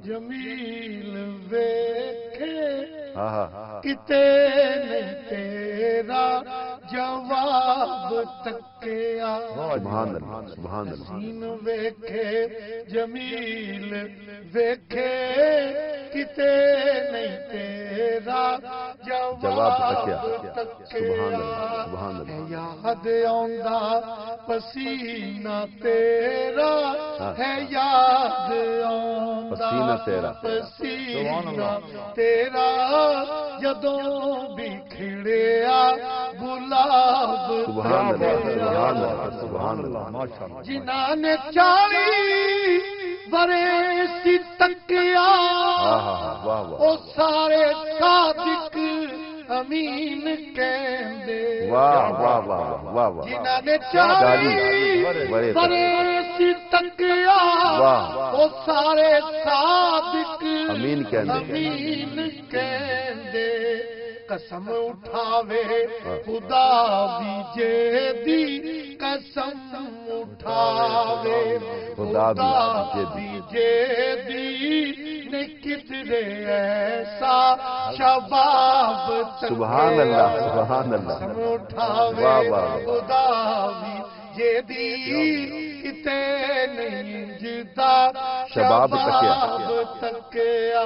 جمیل ویکھے کتے نہیں تیرا جواب تکیا سبحان اللہ سبحان اللہ حسین ویکھے جمیل ویکھے کتے نہیں تیرا جواب تکیا سبحان اللہ سبحان اللہ یاد آندا پسینہ تیرا ہے یاد پسینہ تیرا پسینہ تیرا جدوں بھی کھڑیا گلاب سبحان اللہ سبحان اللہ ماشاءاللہ جنہاں نے 40 برس تکیا او سارے صادق امین کہندے واہ واہ واہ واہ واہ جنہاں نے 40 برس تکیا او سارے صادق امین کہندے قسم اٹھاوے خدا بھی دی قسم اٹھاوے خدا بھی دی نے کتنے ایسا شباب سبحان اللہ سبحان اللہ قسم اٹھاوے خدا بھی دی کتے نہیں جدا شباب تکیا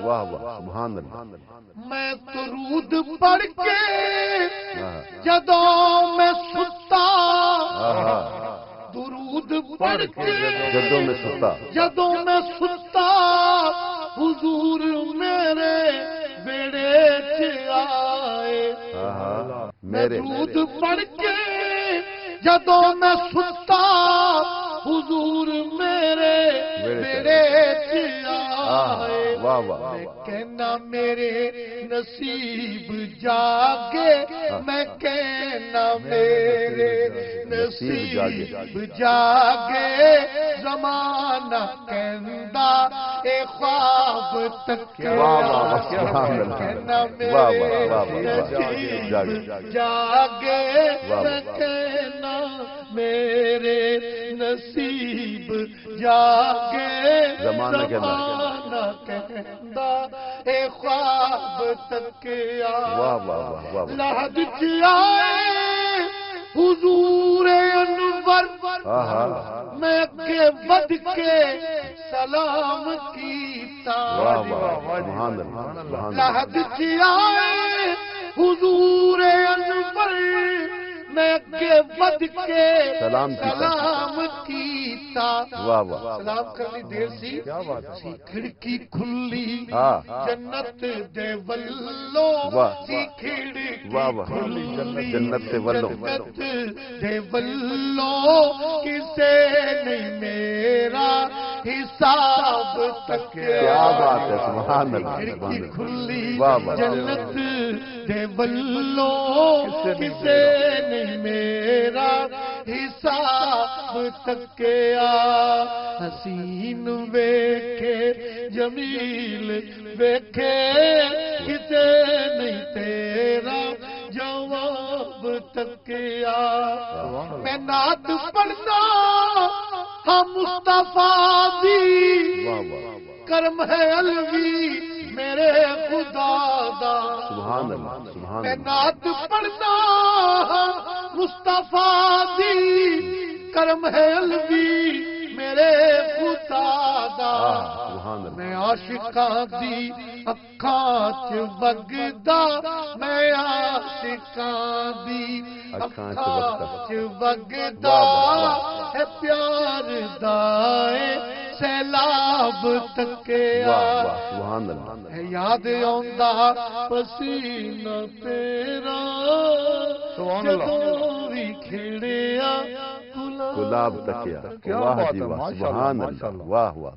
واہ واہ سبحان اللہ میں درود پڑھ کے جدوں میں ستا درود پڑھ کے جدوں میں ستا حضور میرے بیڑے چ آئے درود پڑھ کے جدوں میں ستا حضور میرے بیڑے چ آئے کہنا میرے نصیب جاگے میں کہنا میرے نصیب جاگے زمانہ کہندا اے خواب تکیا کہنا میرے نصیب جاگے میں کہنا میرے نصیب جاگے زمانہ کہندا اے خواب تکیا واہ واہ واہ لحد آئے حضور انور میں اگے ود کے سلام کیتا لحد آئے حضور انور میں اگے ود کے سلام کیتا سلام کرنی دیر سی کھڑکی کھلی جنت دے ولو سی کھڑکی کھلی جنت دے ولو دے ولو کسے نہیں میرا حساب تکیا کیا بات ہے سبحان اللہ کھڑکی کھلی جنت دے ولو کسے نہیں میرا حساب تکیا حسین ویکھے جمیل ویکھے کتے نہیں تیرا جواب تکیا میں نعت پڑھنا ہاں مصطفیٰ دی کرم ہے علوی میرے خدا دا سبحان اللہ سبحان میں اللہ نعت پڑھنا مصطفیٰ دی کرم ہے علوی میرے خدا دا سبحان اللہ میں عاشقاں دی اکھاں چ وگدا میں عاشقاں دی اکھاں چ وگدا ہے پیار دائے سیلاب تکیا سبحان اللہ ہے یاد آندا پسینہ تیرا جدوں بھی کھڑیا گلاب تکیا واہ جی واہ سبحان اللہ واہ واہ